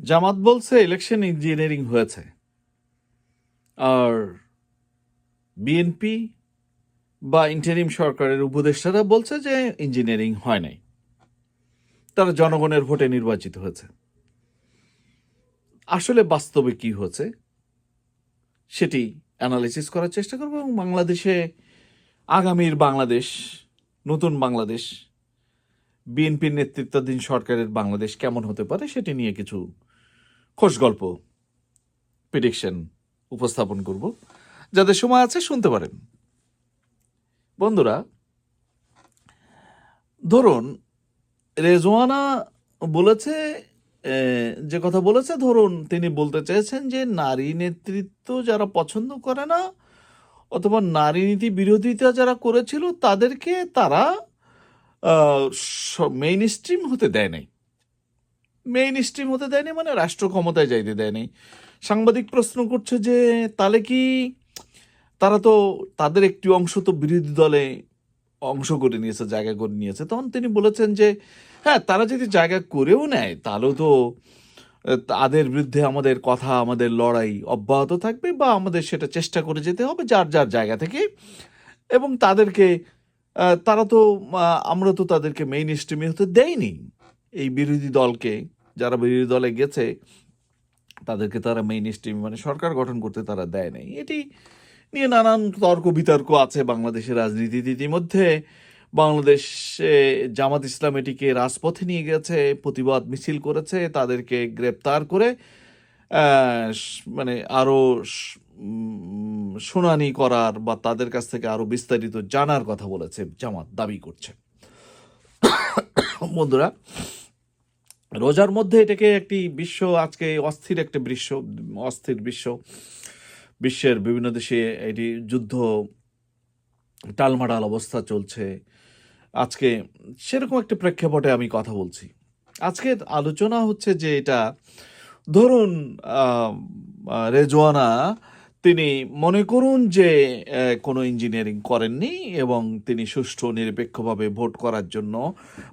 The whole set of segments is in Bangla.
জামাত বলছে ইলেকশন ইঞ্জিনিয়ারিং হয়েছে, আর বিএনপি বা ইন্টারিম সরকারের উপদেষ্টারা বলছে যে ইঞ্জিনিয়ারিং হয় নাই, তারা জনগণের ভোটে নির্বাচিত হয়েছে। আসলে বাস্তবে কি হয়েছে সেটি অ্যানালিসিস করার চেষ্টা করব, এবং বাংলাদেশে আগামীর বাংলাদেশ, নতুন বাংলাদেশ, বিএনপির নেতৃত্বাধীন সরকারের বাংলাদেশ কেমন হতে পারে সেটি নিয়ে কিছু খোশ গল্প, প্রেডিকশন উপস্থাপন করব। যাদের সময় আছে শুনতে পারেন। বন্ধুরা, ধরুন রেজওয়ানা বলেছে, যে কথা বলেছে, ধরুন তিনি বলতে চেয়েছেন যে নারী নেতৃত্ব যারা পছন্দ করে না অথবা নারী নীতি বিরোধিতা যারা করেছিল তাদেরকে তারা মেইন স্ট্রিম হতে দেয় নাই। মেইন স্ট্রিম হতে দেয়নি মানে রাষ্ট্র ক্ষমতায় যাইতে দেয় নাই। সাংবাদিক প্রশ্ন করছে যে তাহলে কি তারা তো, তাদের একটি অংশ তো বিরোধী দলে অংশ করে নিয়েছে, জায়গা করে নিয়েছে। তখন তিনি বলেছেন যে হ্যাঁ, তারা যদি জায়গা করেও নেয় তাহলেও তো তাদের বিরুদ্ধে আমাদের কথা, আমাদের লড়াই অব্যাহত থাকবে, বা আমাদের সেটা চেষ্টা করে যেতে হবে যার যার জায়গা থেকে। এবং তাদেরকে তারা তো, আমরা তো তাদেরকে মেইন স্ট্রিমে হতে দেয়নি। এই বিরোধী দলকে, যারা বিরোধী দলে গেছে তাদেরকে তারা মেইন স্ট্রিম মানে সরকার গঠন করতে তারা দেয় নাই। এটি নিয়ে নানান তর্ক বিতর্ক আছে বাংলাদেশের রাজনীতিতে। ইতিমধ্যে বাংলাদেশে জামাত ইসলাম এটিকে রাজপথে নিয়ে গেছে, প্রতিবাদ মিছিল করেছে, তাদেরকে গ্রেপ্তার করে মানে আরো শুনানি করার বা তাদের কাছ থেকে আরো বিস্তারিত জানার কথা বলেছে জামাত, দাবি করছে। বন্ধুরা, রোজার মধ্যে এটাকে একটি বিশ্ব, আজকে অস্থির একটা অস্থির বিশ্বের বিভিন্ন দেশে এটি যুদ্ধ, টালমাটাল অবস্থা চলছে। আজকে সেরকম একটা প্রেক্ষাপটে আমি কথা বলছি। আজকে আলোচনা হচ্ছে যে এটা ধরুন রেজওয়ানা তিনি মনে করুন যে কোনো ইঞ্জিনিয়ারিং করেননি এবং তিনি সুষ্ঠু নিরপেক্ষভাবে ভোট করার জন্য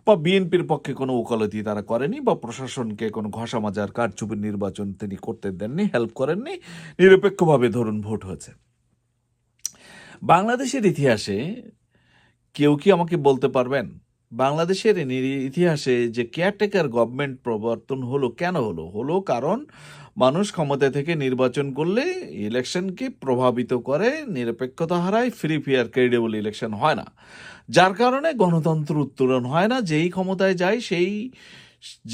বা বিএনপির পক্ষে কোনো ওকালতি তারা করেনি, বা প্রশাসনকে কোনো ঘষা মাজার কারচুপির নির্বাচন তিনি করতে দেননি, হেল্প করেননি, নিরপেক্ষভাবে ধরুন ভোট হয়েছে। বাংলাদেশের ইতিহাসে কেউ কি আমাকে বলতে পারবেন বাংলাদেশের ইতিহাসে যে কেয়ারটেকার গভর্নমেন্ট প্রবর্তন হলো কেন হলো? কারণ মানুষ ক্ষমতা থেকে নির্বাচন করলে ইলেকশনকে প্রভাবিত করে, নিরপেক্ষতা হারায়, ফ্রি ফেয়ার ক্রেডিবল ইলেকশন হয় না, যার কারণে গণতন্ত্র উত্তরণ হয় না। যেই ক্ষমতায় যায় সেই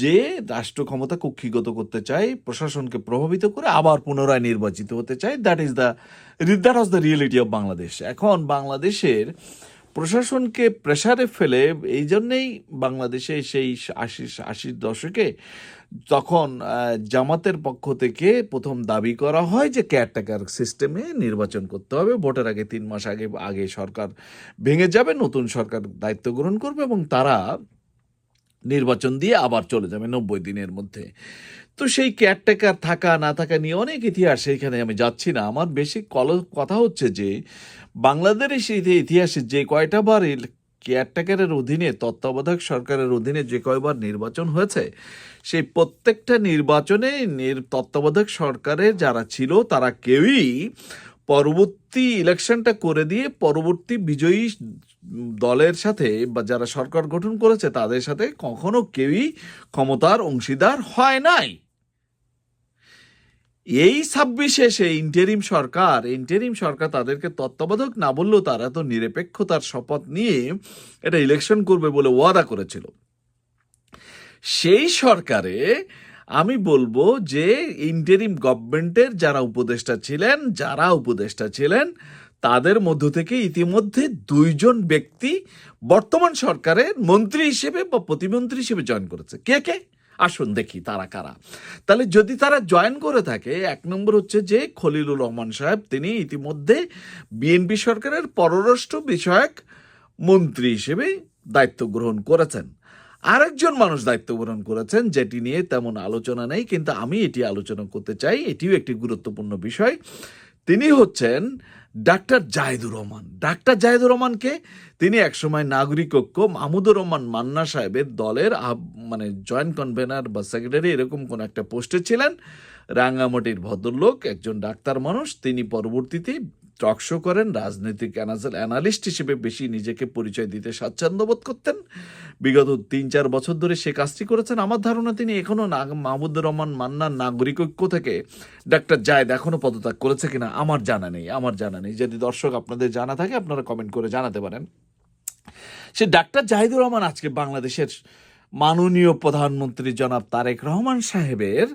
যে রাষ্ট্র ক্ষমতা কক্ষিগত করতে চায়, প্রশাসনকে প্রভাবিত করে আবার পুনরায় নির্বাচিত হতে চায়। That was the reality of Bangladesh. এখন বাংলাদেশের প্রশাসনকে প্রেসারে ফেলে, এই জন্যেই বাংলাদেশে সেই আশির দশকে তখন জামাতের পক্ষ থেকে প্রথম দাবি করা হয় যে কেয়ারটেকার সিস্টেমে নির্বাচন করতে হবে, ভোটের আগে 3 মাস আগে সরকার ভেঙে যাবে, নতুন সরকার দায়িত্ব গ্রহণ করবে এবং তারা নির্বাচন দিয়ে আবার চলে যাবে 90 দিনের মধ্যে। তো সেই কেয়ারটেকার থাকা না থাকা নিয়ে অনেক ইতিহাস, সেইখানে আমি যাচ্ছি না। আমার বেশি কথা হচ্ছে যে বাংলাদেশের ইতিহাসে যে কয়টা বার কেয়ারটেকারের অধীনে, তত্ত্বাবধায়ক সরকারের অধীনে যে কয়বার নির্বাচন হয়েছে, সেই প্রত্যেকটা নির্বাচনে তত্ত্বাবধায়ক সরকারের যারা ছিল তারা কেউই পরবর্তী ইলেকশনটা করে দিয়ে পরবর্তী বিজয়ী দলের সাথে বা যারা সরকার গঠন করেছে তাদের সাথে কখনো কেউই ক্ষমতার অংশীদার হয় নাই। এই 26-এ সেই ইন্টারিম সরকার তাদেরকে তত্ত্বাবধায়ক না বললেও তারা তো নিরপেক্ষতার শপথ নিয়ে এটা ইলেকশন করবে বলে ওয়াদা করেছিল। সেই সরকারে আমি বলবো যে ইন্টারিম গভর্নমেন্টের যারা উপদেষ্টা ছিলেন তাদের মধ্য থেকে ইতিমধ্যে 2 জন ব্যক্তি বর্তমান সরকারের মন্ত্রী হিসেবে বা প্রতিমন্ত্রী হিসেবে জয়েন করেছে। কে? আসুন দেখি তারা কারা। তাহলে যদি তারা জয়েন করে থাকে, 1 নম্বর হচ্ছে যে খলিলুর রহমান সাহেব, তিনি ইতিমধ্যে বিএনপি সরকারের পররাষ্ট্র বিষয়ক মন্ত্রী হিসেবে দায়িত্ব গ্রহণ করেছেন। আরেকজন মানুষ দায়িত্ব গ্রহণ করেছেন, যেটি নিয়ে তেমন আলোচনা নেই, কিন্তু আমি এটি আলোচনা করতে চাই, এটিও একটি গুরুত্বপূর্ণ বিষয়। তিনি হচ্ছেন ডাক্তার জাহিদুর রহমান। ডাক্তার জাহিদুর রহমানকে তিনি একসময় নাগরিক ঐক্য মাহমুদুর রহমান মান্না সাহেবের দলের মানে জয়েন্ট কনভেনার বা সেক্রেটারি এরকম কোন একটা পোস্টে ছিলেন। রাঙ্গামাটির ভদ্রলোক, একজন ডাক্তার মানুষ। তিনি পরবর্তীতে টক শো করেন, রাজনৈতিক অ্যানালিস্ট হিসেবে বেশি নিজেকে পরিচয় দিতে স্বাচ্ছন্দ্য বোধ করতেন। বিগত 3-4 বছর ধরে সে কাজটি করেছেন। আমার ধারণা তিনি এখনো মাহমুদুর রহমান মান্নার নাগরিক ঐক্য থেকে ডাক্তার জায়েদ এখনো পদত্যাগ করেছে কিনা আমার জানা নেই। যদি দর্শক আপনাদের জানা থাকে আপনারা কমেন্ট করে জানাতে পারেন। সে ডাক্তার জাহিদুর রহমান আজকে বাংলাদেশের মাননীয় প্রধানমন্ত্রী জনাব তারেক রহমান সাহেবের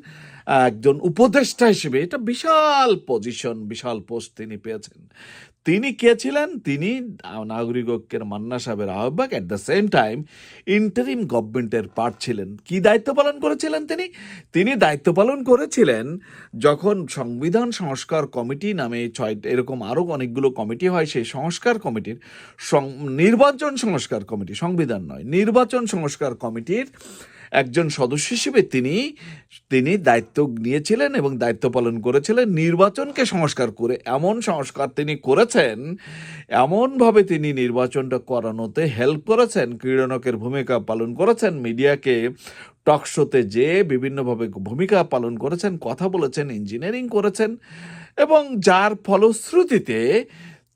একজন উপদেষ্টা হিসেবে এটা বিশাল পজিশন, বিশাল পোস্ট তিনি পেয়েছেন। তিনি কে ছিলেন? তিনি নাগরিক ঐক্যের মান্না সাহেবের আহ্বায়ক, at the same time interim গভর্নমেন্টের পার্ট ছিলেন। কি দায়িত্ব পালন করেছিলেন তিনি দায়িত্ব পালন করেছিলেন যখন সংবিধান সংস্কার কমিটি নামে এরকম আরও অনেকগুলো কমিটি হয়, সেই সংস্কার কমিটির নির্বাচন সংস্কার কমিটি, সংবিধান নয়, নির্বাচন সংস্কার কমিটির একজন সদস্য হিসেবে তিনি দায়িত্ব নিয়েছিলেন এবং দায়িত্ব পালন করেছিলেন নির্বাচনকে সংস্কার করে। এমন সংস্কার তিনি করেছেন, এমনভাবে তিনি নির্বাচনটা করানোতে হেল্প করেছেন, ক্রীড়নকের ভূমিকা পালন করেছেন, মিডিয়াকে টক শোতে যে বিভিন্নভাবে ভূমিকা পালন করেছেন, কথা বলেছেন, ইঞ্জিনিয়ারিং করেছেন, এবং যার ফলশ্রুতিতে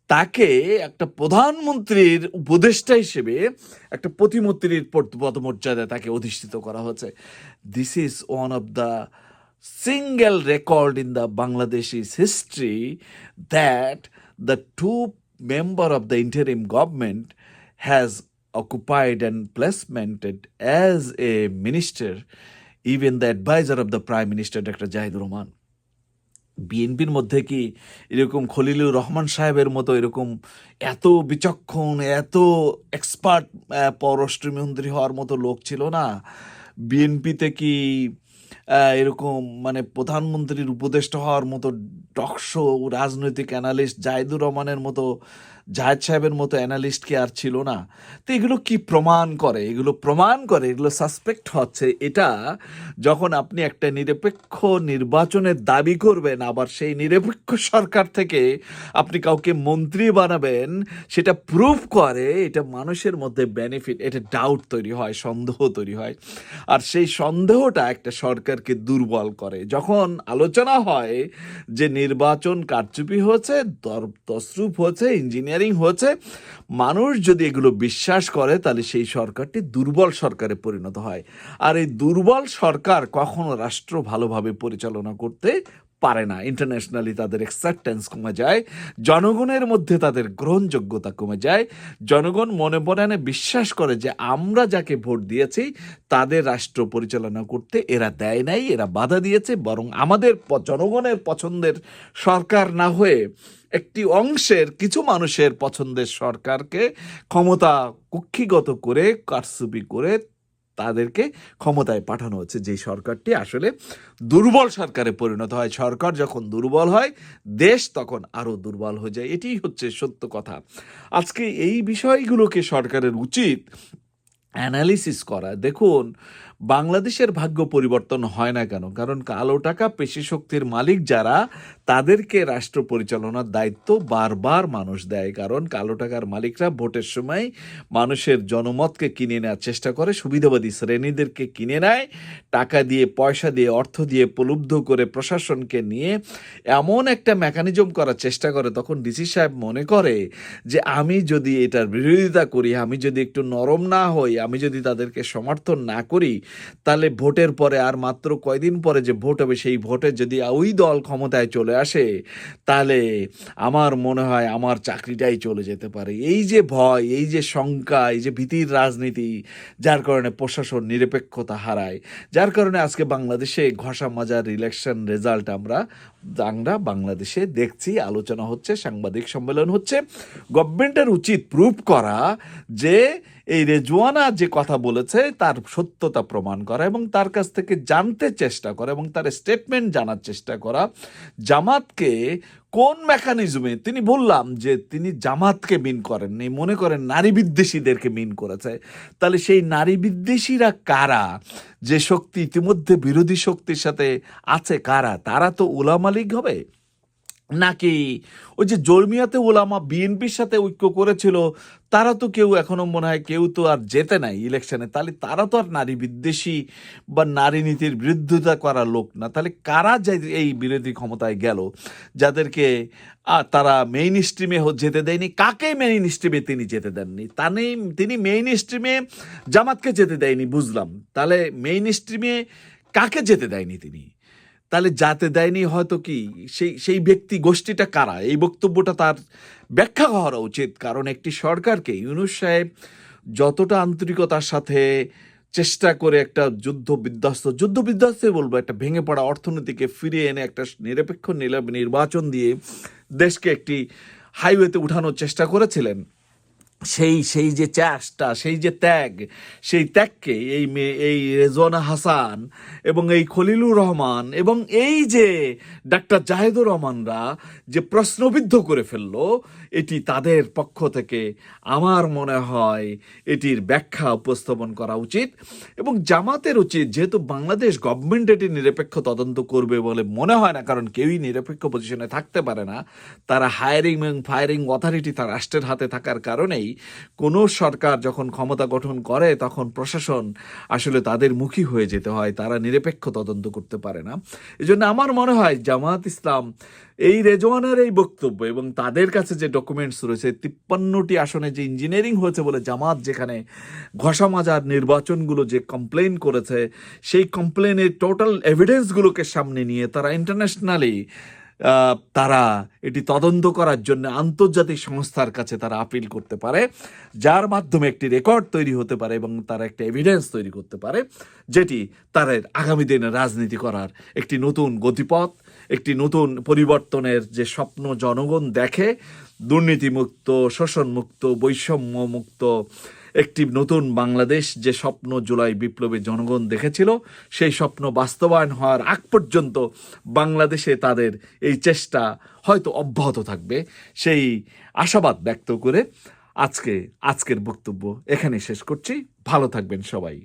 তাকে একটা প্রধানমন্ত্রীর উপদেষ্টা হিসেবে একটা প্রতিমন্ত্রীর পদমর্যাদায় তাকে অধিষ্ঠিত করা হয়েছে। This is one of the single record in the Bangladeshis history that the two member of the interim government has occupied and placemented as a minister, even the advisor of the Prime Minister, Dr. Zahidur Rahman. বিএনপির মধ্যে কি এরকম খলিলুর রহমান সাহেবের মতো এরকম এত বিচক্ষণ, এত এক্সপার্ট পররাষ্ট্রমন্ত্রী হওয়ার মতো লোক ছিল না? বিএনপিতে কি এরকম মানে প্রধানমন্ত্রীর উপদেষ্টা হওয়ার মতো টকশো রাজনৈতিক অ্যানালিস্ট জাহিদুর রহমানের মতো, জাহেদ সাহেবের মতো অ্যানালিস্ট কি আর ছিল না? তো এগুলো কি প্রমাণ করে? এগুলো সাসপেক্ট হচ্ছে এটা যখন আপনি একটা নিরপেক্ষ নির্বাচনের দাবি করবেন, আবার সেই নিরপেক্ষ সরকার থেকে আপনি কাউকে মন্ত্রী বানাবেন, সেটা প্রুভ করে এটা মানুষের মধ্যে বেনিফিট, এটা ডাউট তৈরি হয়, সন্দেহ তৈরি হয়। আর সেই সন্দেহটা একটা সরকারকে দুর্বল করে। যখন আলোচনা হয় যে নির্বাচন কারচুপি হয়েছে, তসরুপ হয়েছে, ইঞ্জিনিয়ারিং হয়েছে, মানুষ যদি এগুলো বিশ্বাস করে তাহলে সেই সরকারটি দুর্বল সরকারে পরিণত হয়। আর এই দুর্বল সরকার কখনো রাষ্ট্র ভালোভাবে পরিচালনা করতে পারে না। ইন্টারন্যাশনালি তাদের অ্যাকসেপ্টেন্স কমে যায়, জনগণের মধ্যে তাদের গ্রহণযোগ্যতা কমে যায়। জনগণ মনে মনে বিশ্বাস করে যে আমরা যাকে ভোট দিয়েছি তাদের রাষ্ট্র পরিচালনা করতে এরা দেয় নাই, এরা বাধা দিয়েছে, বরং আমাদের জনগণের পছন্দের সরকার না হয়ে একটি অংশের কিছু মানুষের পছন্দের সরকারকে ক্ষমতা কুক্ষিগত করে কারচুপি করে তাদেরকে ক্ষমতায় পাঠানো হচ্ছে, যে সরকারটি আসলে দুর্বল সরকারে পরিণত হয়। সরকার যখন দুর্বল হয়, দেশ তখন আরো দুর্বল হয়ে যায়। এটি হচ্ছে সত্য কথা। আজকে এই বিষয়গুলোকে সরকারের উচিত অ্যানালিসিস করা। দেখুন, বাংলাদেশের ভাগ্য পরিবর্তন হয় না কেন? কারণ কালো টাকা পেশি শক্তির মালিক যারা, তাদেরকে রাষ্ট্র পরিচালনার দায়িত্ব বারবার মানুষ দেয়। কারণ কালো টাকার মালিকরা ভোটের সময় মানুষের জনমতকে কিনে নেওয়ার চেষ্টা করে, সুবিধাবাদী শ্রেণীদেরকে কিনে নেয়, টাকা দিয়ে, পয়সা দিয়ে, অর্থ দিয়ে প্রলুব্ধ করে প্রশাসনকে নিয়ে এমন একটা মেকানিজম করার চেষ্টা করে। তখন ডিসি সাহেব মনে করে যে আমি যদি এটার বিরোধিতা করি, আমি যদি একটু নরম না হই, আমি যদি তাদেরকে সমর্থন না করি, তাহলে ভোটের পরে আর মাত্র কয়দিন পরে যে ভোট হবে, সেই ভোটে যদি ওই দল ক্ষমতায় চলে আসে, তাহলে আমার মনে হয় আমার চাকরিটাই চলে যেতে পারে। এই যে ভয়, এই যে শঙ্কা, এই যে ভীতির রাজনীতি, যার কারণে প্রশাসন নিরপেক্ষতা হারায়, যার কারণে আজকে বাংলাদেশে ঘষা মাজার ইলেকশন রেজাল্ট আমরা বাংলাদেশে দেখছি, আলোচনা হচ্ছে, সাংবাদিক সম্মেলন হচ্ছে। গভর্নমেন্টের উচিত প্রুভ করা যে এই রেজওয়ানা যে কথা বলেছে তার সত্যতা প্রমাণ করা এবং তার কাছ থেকে জানতে চেষ্টা করা এবং তার স্টেটমেন্ট জানার চেষ্টা করা। জামাতকে কোন মেকানিজমে, তিনি বললাম যে তিনি জামাতকে মিন করেননি, মনে করেন নারী বিদ্বেষীদেরকে মিন করেছে। তাহলে সেই নারী বিদ্বেষীরা কারা? যে শক্তি ইতিমধ্যে বিরোধী শক্তির সাথে আছে, কারা? তারা তো উলামা লীগ হবে। নাকি ওই যে জমিয়াতে উলামা বিএনপির সাথে ঐক্য করেছিল, তারা তো কেউ এখনো মনে হয় কেউ তো আর জেতে নাই ইলেকশনে, তাহলে তারা তো আর নারী বিদ্বেষী বা নারী নীতির বিরোধিতা করার লোক না, তাহলে কারা যে এই বিরোধী ক্ষমতায় গেল, যাদেরকে তারা মেইন স্ট্রিমে যেতে দেয়নি? কাকে মেইন স্ট্রিমে তিনি যেতে দেননি? তিনি মেইন স্ট্রিমে জামাতকে যেতে দেয়নি, বুঝলাম, তাহলে মেইন স্ট্রিমে কাকে যেতে দেয়নি তিনি? তাহলে যাতে দেয়নি হয়তো কি সেই সেই ব্যক্তি গোষ্ঠীটা কারা? এই বক্তব্যটা তার ব্যাখ্যা করা উচিত, কারণ একটি সরকারকে ইউনূস সাহেব যতটা আন্তরিকতার সাথে চেষ্টা করে একটা যুদ্ধ বিধ্বস্ত বলবো, একটা ভেঙে পড়া অর্থনীতিকে ফিরিয়ে এনে একটা নিরপেক্ষ নির্বাচন দিয়ে দেশকে একটি হাইওয়েতে উঠানোর চেষ্টা করেছিলেন, সেই সেই যে চেষ্টা, সেই যে ত্যাগ, সেই ত্যাগকে এই রেজওয়ানা হাসান এবং এই খলিলুর রহমান এবং এই যে ডাক্তার জাহেদুর রহমানরা যে প্রশ্নবিদ্ধ করে ফেললো, এটি তাদের পক্ষ থেকে আমার মনে হয় এটির ব্যাখ্যা উপস্থাপন করা উচিত। এবং জামাতের উচিত, যেহেতু বাংলাদেশ গভর্নমেন্ট এটি নিরপেক্ষ তদন্ত করবে বলে মনে হয় না, কারণ কেউই নিরপেক্ষ পজিশনে থাকতে পারে না, তারা হায়ারিং এবং ফায়ারিং অথরিটি তার রাষ্ট্রের হাতে থাকার কারণেই কোনো সরকার যখন ক্ষমতা গঠন করে তখন প্রশাসন আসলে তাদের মুখী হয়ে যেতে হয়, তারা নিরপেক্ষ তদন্ত করতে পারে না। এজন্য আমার মনে হয় জামাত ইসলাম এই রেজওয়ানার এই বক্তব্য এবং তাদের কাছে যে ডকুমেন্টস রয়েছে, 53টি আসনে যে ইঞ্জিনিয়ারিং হয়েছে বলে জামাত যেখানে ঘষা মাজার নির্বাচনগুলো যে কমপ্লেন করেছে, সেই কমপ্লেনের টোটাল এভিডেন্সগুলোকে সামনে নিয়ে তারা ইন্টারন্যাশনালি তারা এটি তদন্ত করার জন্য আন্তর্জাতিক সংস্থার কাছে তারা আপিল করতে পারে, যার মাধ্যমে একটি রেকর্ড তৈরি হতে পারে এবং তারা একটা এভিডেন্স তৈরি করতে পারে, যেটি তাদের আগামী দিনে রাজনীতি করার একটি নতুন গতিপথ, একটি নতুন পরিবর্তনের যে স্বপ্ন জনগণ দেখে, দুর্নীতিমুক্ত, শোষণমুক্ত, বৈষম্যমুক্ত একটি নতুন বাংলাদেশ যে স্বপ্ন জুলাই বিপ্লবে জনগণ দেখেছিল, সেই স্বপ্ন বাস্তবায়ন হওয়ার আগ পর্যন্ত বাংলাদেশে তাদের এই চেষ্টা হয়তো অব্যাহত থাকবে, সেই আশাবাদ ব্যক্ত করে আজকের বক্তব্য এখানে শেষ করছি। ভালো থাকবেন সবাই।